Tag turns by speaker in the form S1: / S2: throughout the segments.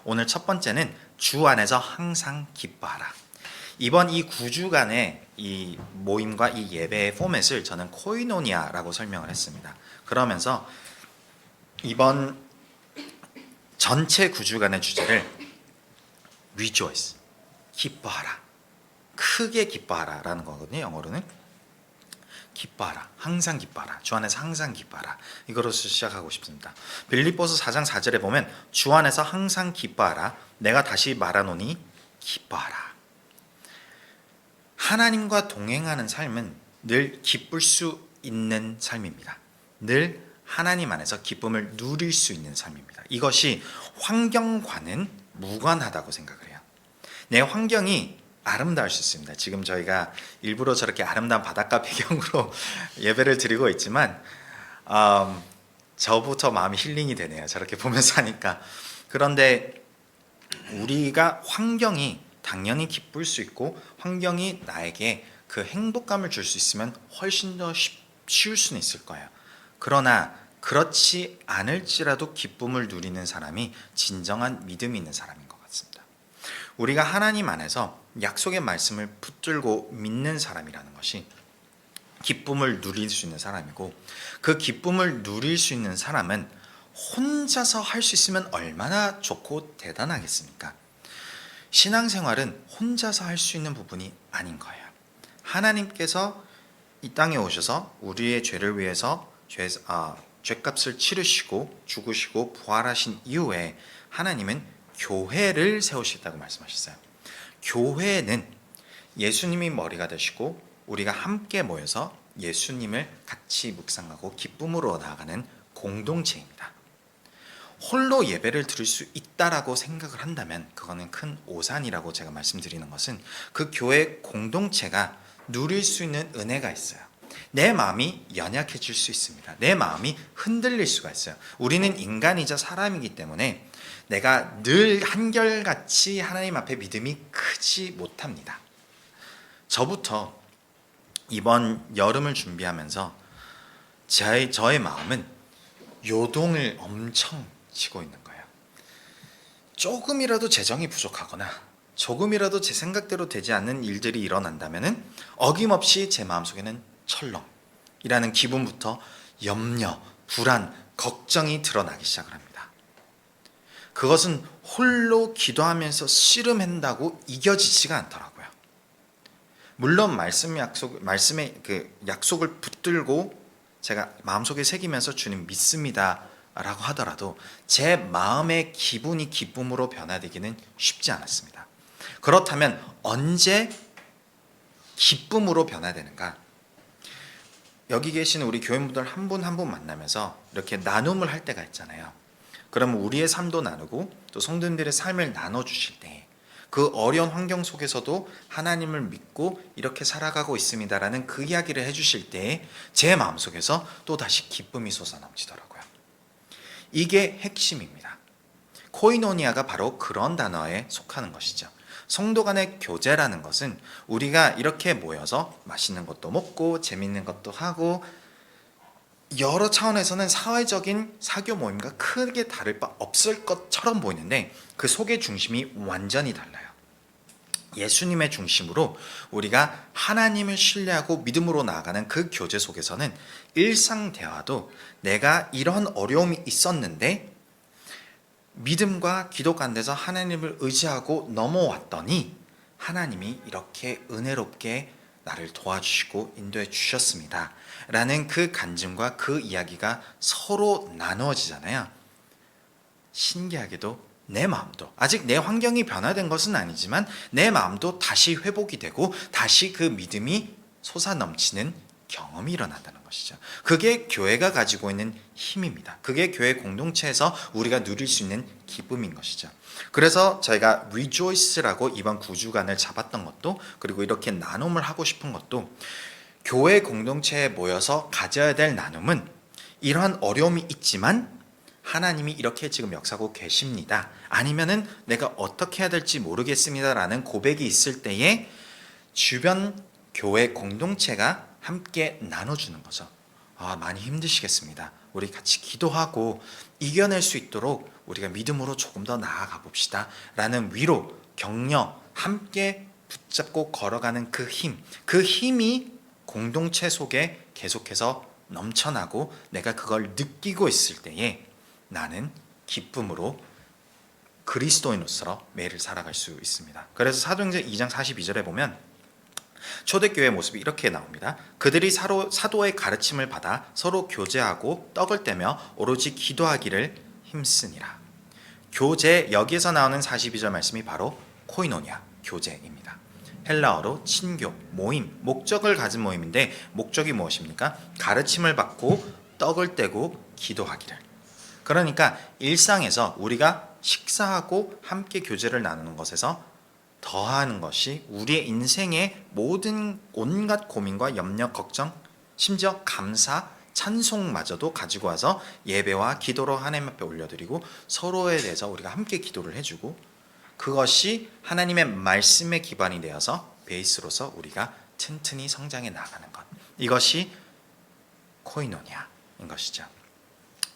S1: 오늘 첫 번째는 주 안에서 항상 기뻐하라. 이번 이 9주간의 이 모임과 이 예배의 포맷을 저는 코이노니아라고 설명을 했습니다. 그러면서 이번 전체 9주간의 주제를 rejoice, 기뻐하라, 크게 기뻐하라 라는 거거든요. 영어로는 기뻐하라, 항상 기뻐하라, 주 안에서 항상 기뻐하라, 이거로서 시작하고 싶습니다. 빌립보서 4장 4절에 보면 주 안에서 항상 기뻐하라, 내가 다시 말하노니 기뻐하라. 하나님과 동행하는 삶은 늘 기쁠 수 있는 삶입니다. 늘 하나님 안에서 기쁨을 누릴 수 있는 삶입니다. 이것이 환경과는 무관하다고 생각을 해요. 내 환경이 아름다울 수 있습니다. 지금 저희가 일부러 저렇게 아름다운 바닷가 배경으로 예배를 드리고 있지만 저부터 마음이 힐링이 되네요. 저렇게 보면서 하니까. 그런데 우리가 환경이 당연히 기쁠 수 있고 환경이 나에게 그 행복감을 줄 수 있으면 훨씬 더 쉬울 수는 있을 거예요. 그러나 그렇지 않을지라도 기쁨을 누리는 사람이 진정한 믿음이 있는 사람인 것 같습니다. 우리가 하나님 안에서 약속의 말씀을 붙들고 믿는 사람이라는 것이 기쁨을 누릴 수 있는 사람이고, 그 기쁨을 누릴 수 있는 사람은 혼자서 할 수 있으면 얼마나 좋고 대단하겠습니까? 신앙생활은 혼자서 할 수 있는 부분이 아닌 거예요. 하나님께서 이 땅에 오셔서 우리의 죄를 위해서 죄값을 치르시고 죽으시고 부활하신 이후에 하나님은 교회를 세우시겠다고 말씀하셨어요. 교회는 예수님이 머리가 되시고 우리가 함께 모여서 예수님을 같이 묵상하고 기쁨으로 나아가는 공동체입니다. 홀로 예배를 드릴 수 있다라고 생각을 한다면 그거는 큰 오산이라고 제가 말씀드리는 것은, 그 교회 공동체가 누릴 수 있는 은혜가 있어요. 내 마음이 연약해질 수 있습니다. 내 마음이 흔들릴 수가 있어요. 우리는 인간이자 사람이기 때문에 내가 늘 한결같이 하나님 앞에 믿음이 크지 못합니다. 저부터 이번 여름을 준비하면서 저의 마음은 요동을 엄청 치고 있는 거예요. 조금이라도 재정이 부족하거나 조금이라도 제 생각대로 되지 않는 일들이 일어난다면 어김없이 제 마음속에는 철렁이라는 기분부터 염려, 불안, 걱정이 드러나기 시작을 합니다. 그것은 홀로 기도하면서 씨름한다고 이겨지지가 않더라고요. 물론 말씀의 그 약속을 붙들고 제가 마음속에 새기면서 주님 믿습니다 라고 하더라도 제 마음의 기분이 기쁨으로 변화되기는 쉽지 않았습니다. 그렇다면 언제 기쁨으로 변화되는가? 여기 계신 우리 교인분들 한 분 한 분 만나면서 이렇게 나눔을 할 때가 있잖아요. 그러면 우리의 삶도 나누고 또 성도님들의 삶을 나눠주실 때 그 어려운 환경 속에서도 하나님을 믿고 이렇게 살아가고 있습니다라는 그 이야기를 해주실 때 제 마음속에서 또다시 기쁨이 솟아넘치더라고요. 이게 핵심입니다. 코이노니아가 바로 그런 단어에 속하는 것이죠. 성도 간의 교제라는 것은 우리가 이렇게 모여서 맛있는 것도 먹고 재밌는 것도 하고 여러 차원에서는 사회적인 사교 모임과 크게 다를 바 없을 것처럼 보이는데 그 속의 중심이 완전히 달라요. 예수님의 중심으로 우리가 하나님을 신뢰하고 믿음으로 나아가는 그 교제 속에서는 일상 대화도 내가 이런 어려움이 있었는데 믿음과 기도 가운데서 하나님을 의지하고 넘어왔더니 하나님이 이렇게 은혜롭게 나를 도와주시고 인도해 주셨습니다 라는 그 간증과 그 이야기가 서로 나누어지잖아요. 신기하게도 내 마음도, 아직 내 환경이 변화된 것은 아니지만 내 마음도 다시 회복이 되고 다시 그 믿음이 솟아넘치는 경험이 일어난다는 것이죠. 그게 교회가 가지고 있는 힘입니다. 그게 교회 공동체에서 우리가 누릴 수 있는 기쁨인 것이죠. 그래서 저희가 rejoice라고 이번 9주간을 잡았던 것도, 그리고 이렇게 나눔을 하고 싶은 것도, 교회 공동체에 모여서 가져야 될 나눔은 이러한 어려움이 있지만 하나님이 이렇게 지금 역사하고 계십니다, 아니면은 내가 어떻게 해야 될지 모르겠습니다 라는 고백이 있을 때에 주변 교회 공동체가 함께 나눠주는 거죠. 많이 힘드시겠습니다. 우리 같이 기도하고 이겨낼 수 있도록 우리가 믿음으로 조금 더 나아가 봅시다 라는 위로, 격려, 함께 붙잡고 걸어가는 그 힘이 공동체 속에 계속해서 넘쳐나고 내가 그걸 느끼고 있을 때에 나는 기쁨으로 그리스도인으로서 매일을 살아갈 수 있습니다. 그래서 사도행전 2장 42절에 보면 초대교회의 모습이 이렇게 나옵니다. 그들이 사도의 가르침을 받아 서로 교제하고 떡을 떼며 오로지 기도하기를 힘쓰니라. 교제, 여기에서 나오는 42절 말씀이 바로 코이노니아, 교제입니다. 헬라어로 친교, 모임, 목적을 가진 모임인데 목적이 무엇입니까? 가르침을 받고 떡을 떼고 기도하기를. 그러니까 일상에서 우리가 식사하고 함께 교제를 나누는 것에서 더하는 것이 우리의 인생의 모든 온갖 고민과 염려, 걱정, 심지어 감사, 찬송마저도 가지고 와서 예배와 기도로 하나님 앞에 올려드리고 서로에 대해서 우리가 함께 기도를 해주고 그것이 하나님의 말씀의 기반이 되어서 베이스로서 우리가 튼튼히 성장해 나가는 것, 이것이 코이노니아인 것이죠.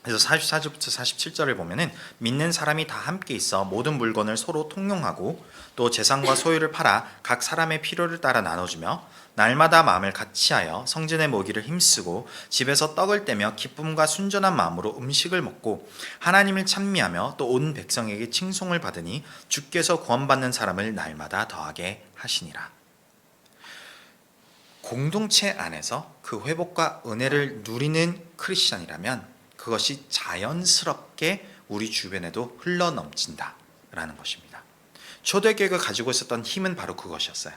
S1: 그래서 44절부터 47절을 보면은 믿는 사람이 다 함께 있어 모든 물건을 서로 통용하고 또 재산과 소유를 팔아 각 사람의 필요를 따라 나눠주며 날마다 마음을 같이하여 성전에 모기를 힘쓰고 집에서 떡을 떼며 기쁨과 순전한 마음으로 음식을 먹고 하나님을 찬미하며 또 온 백성에게 칭송을 받으니 주께서 구원받는 사람을 날마다 더하게 하시니라. 공동체 안에서 그 회복과 은혜를 누리는 크리스천이라면 그것이 자연스럽게 우리 주변에도 흘러넘친다라는 것입니다. 초대교회가 가지고 있었던 힘은 바로 그것이었어요.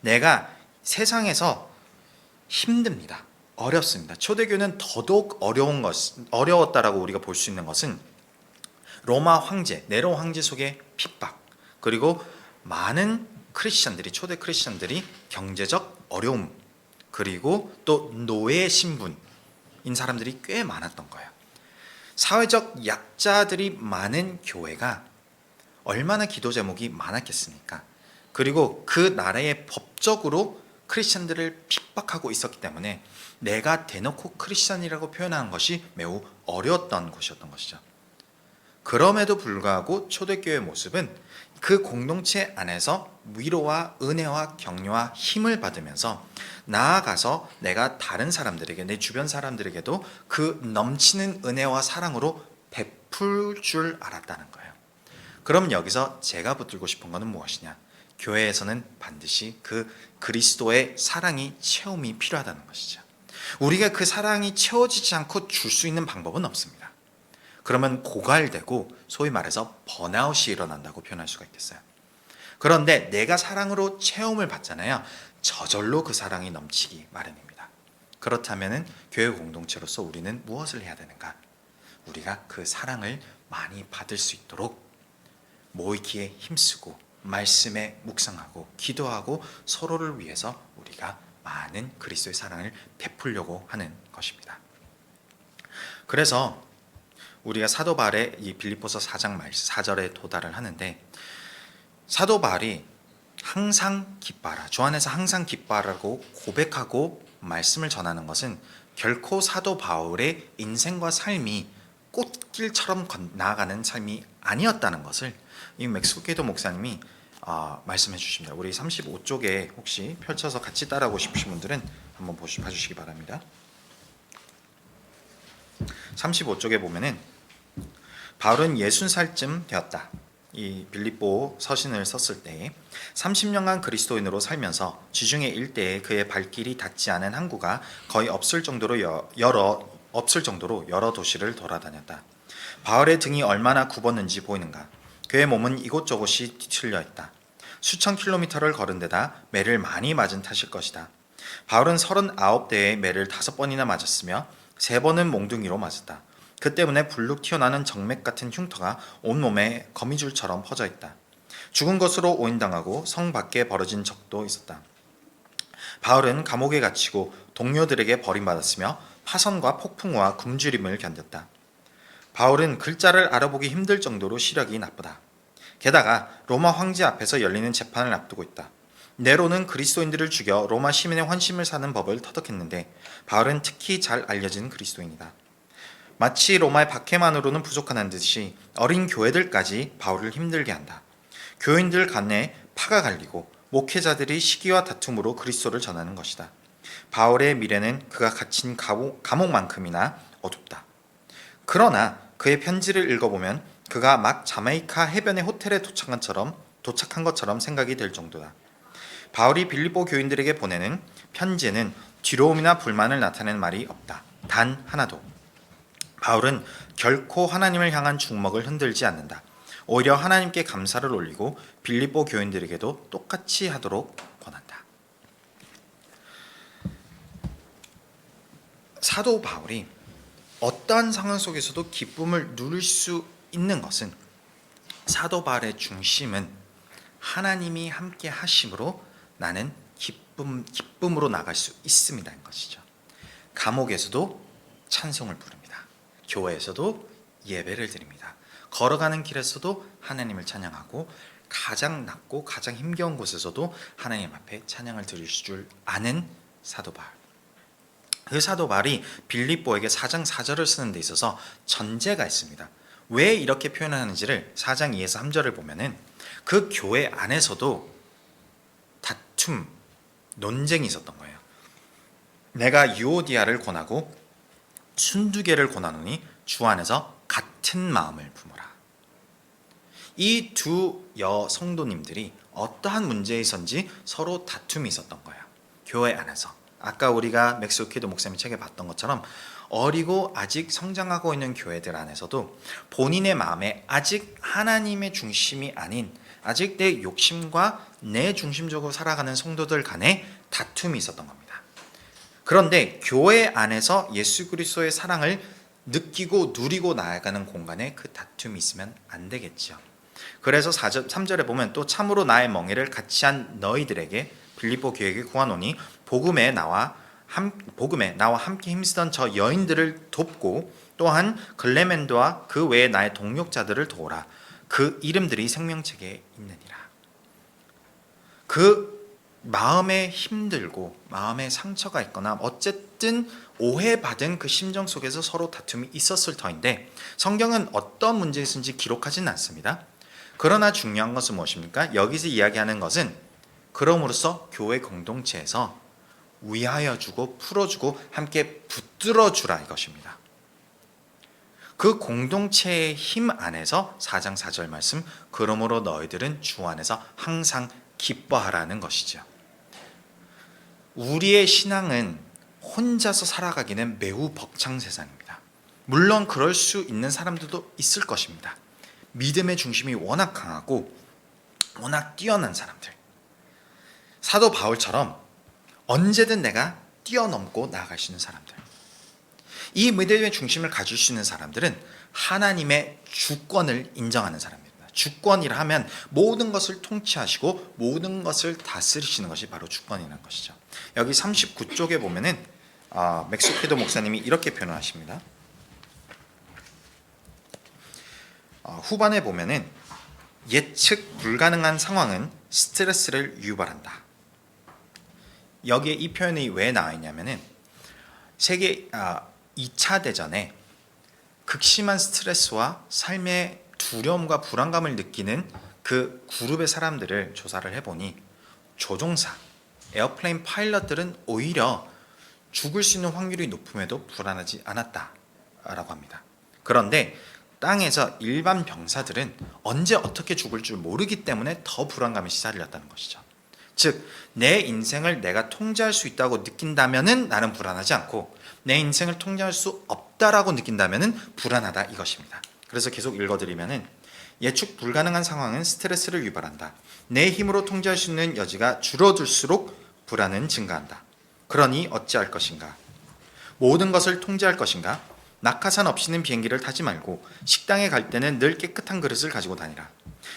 S1: 내가 세상에서 힘듭니다. 어렵습니다. 초대교회는 더더욱 어려웠다라고 우리가 볼 수 있는 것은 로마 황제, 네로 황제 속의 핍박, 그리고 많은 크리스천들이, 초대 크리스천들이 경제적 어려움, 그리고 또 노예 신분인 사람들이 꽤 많았던 거예요. 사회적 약자들이 많은 교회가 얼마나 기도 제목이 많았겠습니까? 그리고 그 나라의 법적으로 크리스천들을 핍박하고 있었기 때문에 내가 대놓고 크리스천이라고 표현하는 것이 매우 어려웠던 곳이었던 것이죠. 그럼에도 불구하고 초대교회의 모습은 그 공동체 안에서 위로와 은혜와 격려와 힘을 받으면서 나아가서 내가 다른 사람들에게, 내 주변 사람들에게도 그 넘치는 은혜와 사랑으로 베풀 줄 알았다는 거예요. 그럼 여기서 제가 붙들고 싶은 것은 무엇이냐? 교회에서는 반드시 그 그리스도의 사랑이 체험이 필요하다는 것이죠. 우리가 그 사랑이 채워지지 않고 줄 수 있는 방법은 없습니다. 그러면 고갈되고 소위 말해서 번아웃이 일어난다고 표현할 수가 있겠어요. 그런데 내가 사랑으로 체험을 받잖아요. 저절로 그 사랑이 넘치기 마련입니다. 그렇다면 교회 공동체로서 우리는 무엇을 해야 되는가? 우리가 그 사랑을 많이 받을 수 있도록 모이기에 힘쓰고 말씀에 묵상하고 기도하고 서로를 위해서 우리가 많은 그리스도의 사랑을 베풀려고 하는 것입니다. 그래서 우리가 사도 바울의 이 빌립보서 4장 4절에 도달을 하는데, 사도 바울이 항상 기뻐하라, 주 안에서 항상 기뻐하라고 고백하고 말씀을 전하는 것은 결코 사도 바울의 인생과 삶이 꽃길처럼 나아가는 삶이 아니었다는 것을 이 맥스케이도 목사님이 말씀해 주십니다. 우리 35쪽에 혹시 펼쳐서 같이 따라하고 싶으신 분들은 한번 봐주시기 바랍니다. 35쪽에 보면은 바울은 60살쯤 되었다. 이 빌립보 서신을 썼을 때 30년간 그리스도인으로 살면서 지중해 일대에 그의 발길이 닿지 않은 항구가 거의 없을 정도로 여러 도시를 돌아다녔다. 바울의 등이 얼마나 굽었는지 보이는가? 그의 몸은 이곳저곳이 뒤틀려 있다. 수천 킬로미터를 걸은 데다 매를 많이 맞은 탓일 것이다. 바울은 39대에 매를 5번이나 맞았으며 3번은 몽둥이로 맞았다. 그 때문에 불룩 튀어나오는 정맥 같은 흉터가 온몸에 거미줄처럼 퍼져 있다. 죽은 것으로 오인당하고 성 밖에 벌어진 적도 있었다. 바울은 감옥에 갇히고 동료들에게 버림받았으며 파선과 폭풍우와 굶주림을 견뎠다. 바울은 글자를 알아보기 힘들 정도로 시력이 나쁘다. 게다가 로마 황제 앞에서 열리는 재판을 앞두고 있다. 네로는 그리스도인들을 죽여 로마 시민의 환심을 사는 법을 터득했는데 바울은 특히 잘 알려진 그리스도인이다. 마치 로마의 박해만으로는 부족하다는 듯이 어린 교회들까지 바울을 힘들게 한다. 교인들 간에 파가 갈리고 목회자들이 시기와 다툼으로 그리스도를 전하는 것이다. 바울의 미래는 그가 갇힌 감옥만큼이나 어둡다. 그러나 그의 편지를 읽어보면 그가 막 자메이카 해변의 호텔에 도착한 것처럼 생각이 될 정도다. 바울이 빌립보 교인들에게 보내는 편지에는 뒤로움이나 불만을 나타내는 말이 없다. 단 하나도. 바울은 결코 하나님을 향한 중먹을 흔들지 않는다. 오히려 하나님께 감사를 올리고 빌립보 교인들에게도 똑같이 하도록 권한다. 사도 바울이 어떠한 상황 속에서도 기쁨을 누릴 수 있는 것은 사도 바울의 중심은 하나님이 함께 하심으로 나는 기쁨으로 나갈 수 있습니다인 것이죠. 감옥에서도 찬송을 부릅니다. 교회에서도 예배를 드립니다. 걸어가는 길에서도 하나님을 찬양하고 가장 낮고 가장 힘겨운 곳에서도 하나님 앞에 찬양을 드릴 줄 아는 사도 바울. 그 사도 바울이 빌립보에게 4장 4절을 쓰는 데 있어서 전제가 있습니다. 왜 이렇게 표현하는지를 4장 2에서 3절을 보면은 그 교회 안에서도 다툼, 논쟁이 있었던 거예요. 내가 유오디아를 권하고 순두개를 권하노니 주 안에서 같은 마음을 품어라. 이 두 여성도님들이 어떠한 문제에 있었는지 서로 다툼이 있었던 거예요. 교회 안에서. 아까 우리가 맥스 루키드 목사님 책에 봤던 것처럼 어리고 아직 성장하고 있는 교회들 안에서도 본인의 마음에 아직 하나님의 중심이 아닌 아직 내 욕심과 내 중심적으로 살아가는 성도들 간에 다툼이 있었던 겁니다. 그런데 교회 안에서 예수 그리스도의 사랑을 느끼고 누리고 나아가는 공간에 그 다툼이 있으면 안 되겠죠. 그래서 3절에 보면 또 참으로 나의 멍에를 같이 한 너희들에게 빌립보 교회에게 구하노니 복음에 나와 함께 힘쓰던 저 여인들을 돕고 또한 글레멘드와 그 외에 나의 동역자들을 도우라. 그 이름들이 생명책에 있느니라. 그 마음에 힘들고 마음에 상처가 있거나 어쨌든 오해받은 그 심정 속에서 서로 다툼이 있었을 터인데 성경은 어떤 문제에 있는지 기록하지는 않습니다. 그러나 중요한 것은 무엇입니까? 여기서 이야기하는 것은 그럼으로써 교회 공동체에서 위하여 주고 풀어주고 함께 붙들어 주라 이것입니다. 그 공동체의 힘 안에서 4장 4절 말씀 그러므로 너희들은 주 안에서 항상 기뻐하라는 것이죠. 우리의 신앙은 혼자서 살아가기는 매우 벅찬 세상입니다. 물론 그럴 수 있는 사람들도 있을 것입니다. 믿음의 중심이 워낙 강하고 워낙 뛰어난 사람들. 사도 바울처럼 언제든 내가 뛰어넘고 나아갈 수 있는 사람들. 이 믿음의 중심을 가질 수 있는 사람들은 하나님의 주권을 인정하는 사람입니다. 주권이라 하면 모든 것을 통치하시고 모든 것을 다스리시는 것이 바로 주권이라는 것이죠. 여기 39쪽에 보면은 맥스피도 목사님이 이렇게 표현하십니다. 후반에 보면은 예측 불가능한 상황은 스트레스를 유발한다. 여기에 이 표현이 왜 나와 있냐면은 세계 2차 대전에 극심한 스트레스와 삶의 두려움과 불안감을 느끼는 그 그룹의 사람들을 조사를 해보니 조종사, 에어플레인 파일럿들은 오히려 죽을 수 있는 확률이 높음에도 불안하지 않았다라고 합니다. 그런데 땅에서 일반 병사들은 언제 어떻게 죽을 줄 모르기 때문에 더 불안감에 시달렸다는 것이죠. 즉, 내 인생을 내가 통제할 수 있다고 느낀다면은 나는 불안하지 않고 내 인생을 통제할 수 없다라고 느낀다면은 불안하다 이것입니다. 그래서 계속 읽어드리면은 예측 불가능한 상황은 스트레스를 유발한다. 내 힘으로 통제할 수 있는 여지가 줄어들수록 불안은 증가한다. 그러니 어찌할 것인가? 모든 것을 통제할 것인가? 낙하산 없이는 비행기를 타지 말고 식당에 갈 때는 늘 깨끗한 그릇을 가지고 다니라.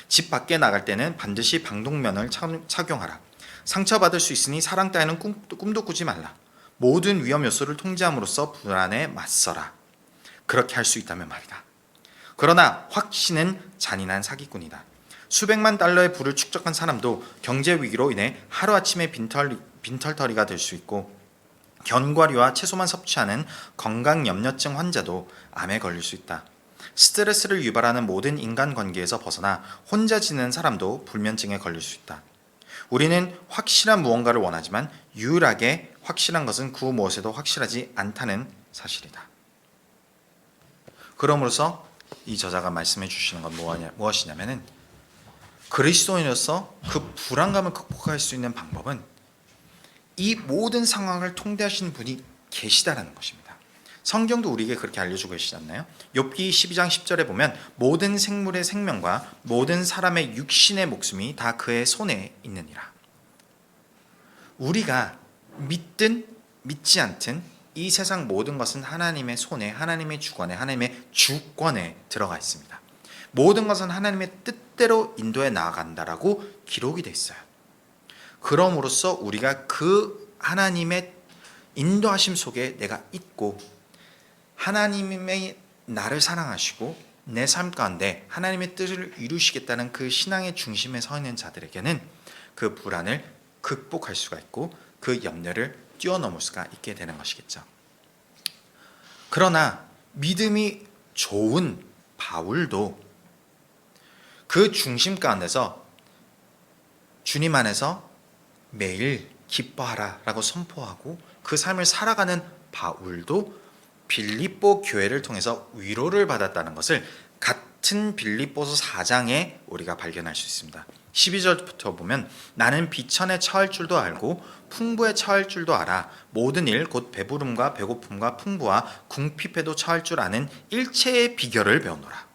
S1: 집 밖에 나갈 때는 반드시 방독면을 착용하라. 상처받을 수 있으니 사랑 따위는 꿈도 꾸지 말라. 모든 위험 요소를 통제함으로써 불안에 맞서라. 그렇게 할 수 있다면 말이다. 그러나 확신은 잔인한 사기꾼이다. 수백만 달러의 부를 축적한 사람도 경제 위기로 인해 하루아침에 빈털터리가 될 수 있고 견과류와 채소만 섭취하는 건강염려증 환자도 암에 걸릴 수 있다. 스트레스를 유발하는 모든 인간관계에서 벗어나 혼자 지내는 사람도 불면증에 걸릴 수 있다. 우리는 확실한 무언가를 원하지만 유일하게 확실한 것은 그 무엇에도 확실하지 않다는 사실이다. 그러므로서 이 저자가 말씀해 주시는 건 무엇이냐면은, 그리스도인으로서 그 불안감을 극복할 수 있는 방법은 이 모든 상황을 통제하시는 분이 계시다라는 것입니다. 성경도 우리에게 그렇게 알려주고 계시지 않나요? 욥기 12장 10절에 보면 모든 생물의 생명과 모든 사람의 육신의 목숨이 다 그의 손에 있느니라. 우리가 믿든 믿지 않든 이 세상 모든 것은 하나님의 손에, 하나님의 주권에, 하나님의 주권에 들어가 있습니다. 모든 것은 하나님의 뜻대로 인도해 나아간다라고 기록이 되어 있어요. 그럼으로써 우리가 그 하나님의 인도하심 속에 내가 있고, 하나님의 나를 사랑하시고 내 삶 가운데 하나님의 뜻을 이루시겠다는 그 신앙의 중심에 서 있는 자들에게는 그 불안을 극복할 수가 있고 그 염려를 뛰어넘을 수가 있게 되는 것이겠죠. 그러나 믿음이 좋은 바울도 그 중심 가운데서 주님 안에서 매일 기뻐하라 라고 선포하고 그 삶을 살아가는 바울도 빌립보 교회를 통해서 위로를 받았다는 것을 같은 빌립보서 4장에 우리가 발견할 수 있습니다. 12절부터 보면 나는 비천에 처할 줄도 알고 풍부에 처할 줄도 알아 모든 일 곧 배부름과 배고픔과 풍부와 궁핍에도 처할 줄 아는 일체의 비결을 배우노라.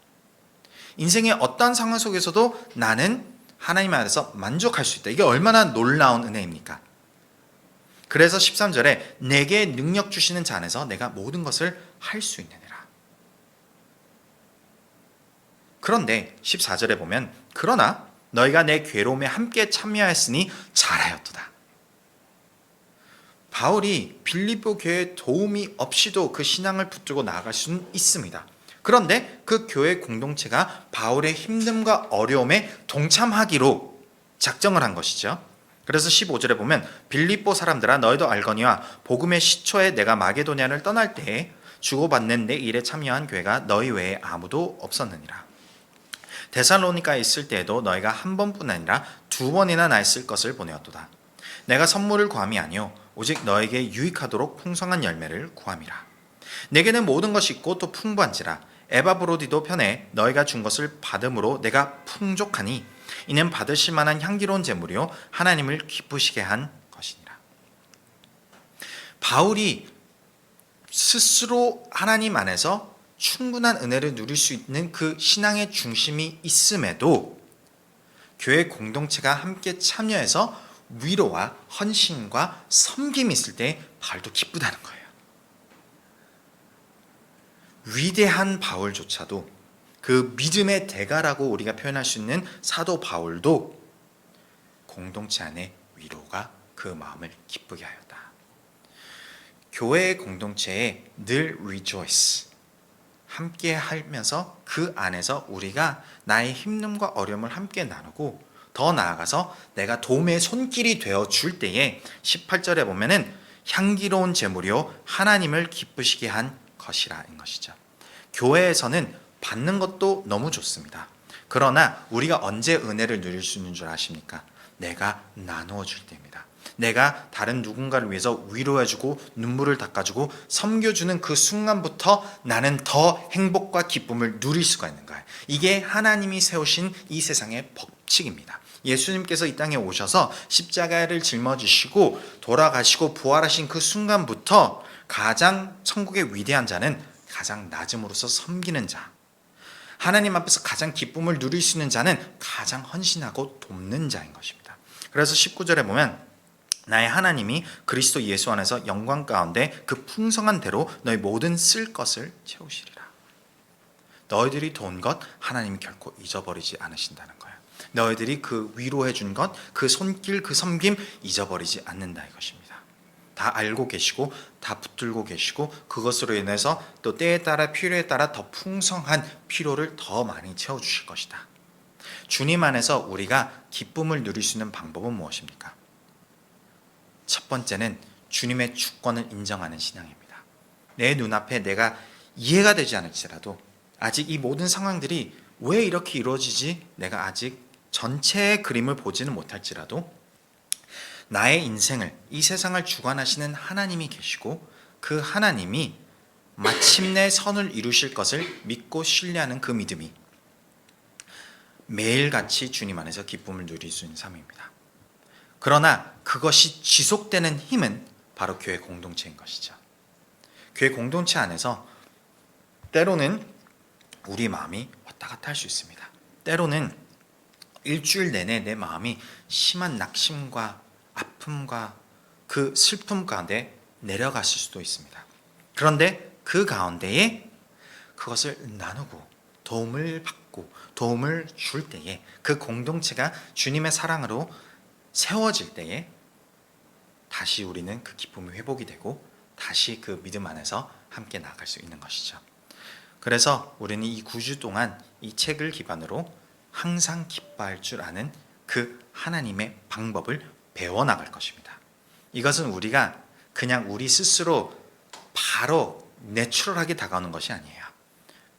S1: 인생의 어떠한 상황 속에서도 나는 하나님 안에서 만족할 수 있다. 이게 얼마나 놀라운 은혜입니까? 그래서 13절에 내게 능력 주시는 자 안에서 내가 모든 것을 할 수 있느니라. 그런데 14절에 보면 그러나 너희가 내 괴로움에 함께 참여하였으니 잘하였도다. 바울이 빌립보 교회의 도움이 없이도 그 신앙을 붙들고 나아갈 수는 있습니다. 그런데 그 교회 공동체가 바울의 힘듦과 어려움에 동참하기로 작정을 한 것이죠. 그래서 15절에 보면 빌립보 사람들아 너희도 알거니와 복음의 시초에 내가 마게도냐를 떠날 때에 주고받는 내 일에 참여한 교회가 너희 외에 아무도 없었느니라. 데살로니가에 있을 때에도 너희가 한 번뿐 아니라 두 번이나 나 있을 것을 보내었도다. 내가 선물을 구함이 아니요 오직 너에게 유익하도록 풍성한 열매를 구함이라. 내게는 모든 것이 있고 또 풍부한지라. 에바브로디도 편에 너희가 준 것을 받음으로 내가 풍족하니 이는 받으실 만한 향기로운 제물이요 하나님을 기쁘시게 한 것이니라. 바울이 스스로 하나님 안에서 충분한 은혜를 누릴 수 있는 그 신앙의 중심이 있음에도 교회 공동체가 함께 참여해서 위로와 헌신과 섬김이 있을 때 바울도 기쁘다는 거예요. 위대한 바울조차도 그 믿음의 대가라고 우리가 표현할 수 있는 사도 바울도 공동체 안에 위로가 그 마음을 기쁘게 하였다. 교회 공동체에 늘 rejoice 함께 하면서 그 안에서 우리가 나의 힘듦과 어려움을 함께 나누고 더 나아가서 내가 도움의 손길이 되어 줄 때에 18절에 보면은 향기로운 제물이요 하나님을 기쁘시게 한 것이라는 것이죠. 교회에서는 받는 것도 너무 좋습니다. 그러나 우리가 언제 은혜를 누릴 수 있는 줄 아십니까? 내가 나누어 줄 때입니다. 내가 다른 누군가를 위해서 위로해주고 눈물을 닦아주고 섬겨주는 그 순간부터 나는 더 행복과 기쁨을 누릴 수가 있는 거예요. 이게 하나님이 세우신 이 세상의 법칙입니다. 예수님께서 이 땅에 오셔서 십자가를 짊어지시고 돌아가시고 부활하신 그 순간부터 가장 천국의 위대한 자는 가장 낮음으로써 섬기는 자, 하나님 앞에서 가장 기쁨을 누릴 수 있는 자는 가장 헌신하고 돕는 자인 것입니다. 그래서 19절에 보면 나의 하나님이 그리스도 예수 안에서 영광 가운데 그 풍성한 대로 너희 모든 쓸 것을 채우시리라. 너희들이 도운 것 하나님이 결코 잊어버리지 않으신다는 거예요. 너희들이 그 위로해 준 것, 그 손길, 그 섬김 잊어버리지 않는다 이것입니다. 다 알고 계시고 다 붙들고 계시고 그것으로 인해서 또 때에 따라 필요에 따라 더 풍성한 필요를 더 많이 채워주실 것이다. 주님 안에서 우리가 기쁨을 누릴 수 있는 방법은 무엇입니까? 첫 번째는 주님의 주권을 인정하는 신앙입니다. 내 눈앞에 내가 이해가 되지 않을지라도 아직 이 모든 상황들이 왜 이렇게 이루어지지? 내가 아직 전체의 그림을 보지는 못할지라도 나의 인생을, 이 세상을 주관하시는 하나님이 계시고 그 하나님이 마침내 선을 이루실 것을 믿고 신뢰하는 그 믿음이 매일같이 주님 안에서 기쁨을 누릴 수 있는 삶입니다. 그러나 그것이 지속되는 힘은 바로 교회 공동체인 것이죠. 교회 공동체 안에서 때로는 우리 마음이 왔다 갔다 할 수 있습니다. 때로는 일주일 내내 내 마음이 심한 낙심과 아픔과 그 슬픔 가운데 내려갔을 수도 있습니다. 그런데 그 가운데에 그것을 나누고 도움을 받고 도움을 줄 때에 그 공동체가 주님의 사랑으로 세워질 때에 다시 우리는 그 기쁨이 회복이 되고 다시 그 믿음 안에서 함께 나아갈 수 있는 것이죠. 그래서 우리는 이 9주 동안 이 책을 기반으로 항상 기뻐할 줄 아는 그 하나님의 방법을 배워나갈 것입니다. 이것은 우리가 그냥 우리 스스로 바로 내추럴하게 다가오는 것이 아니에요.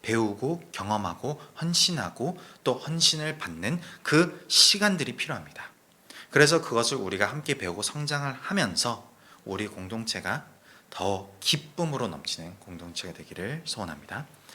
S1: 배우고 경험하고 헌신하고 또 헌신을 받는 그 시간들이 필요합니다. 그래서 그것을 우리가 함께 배우고 성장을 하면서 우리 공동체가 더 기쁨으로 넘치는 공동체가 되기를 소원합니다.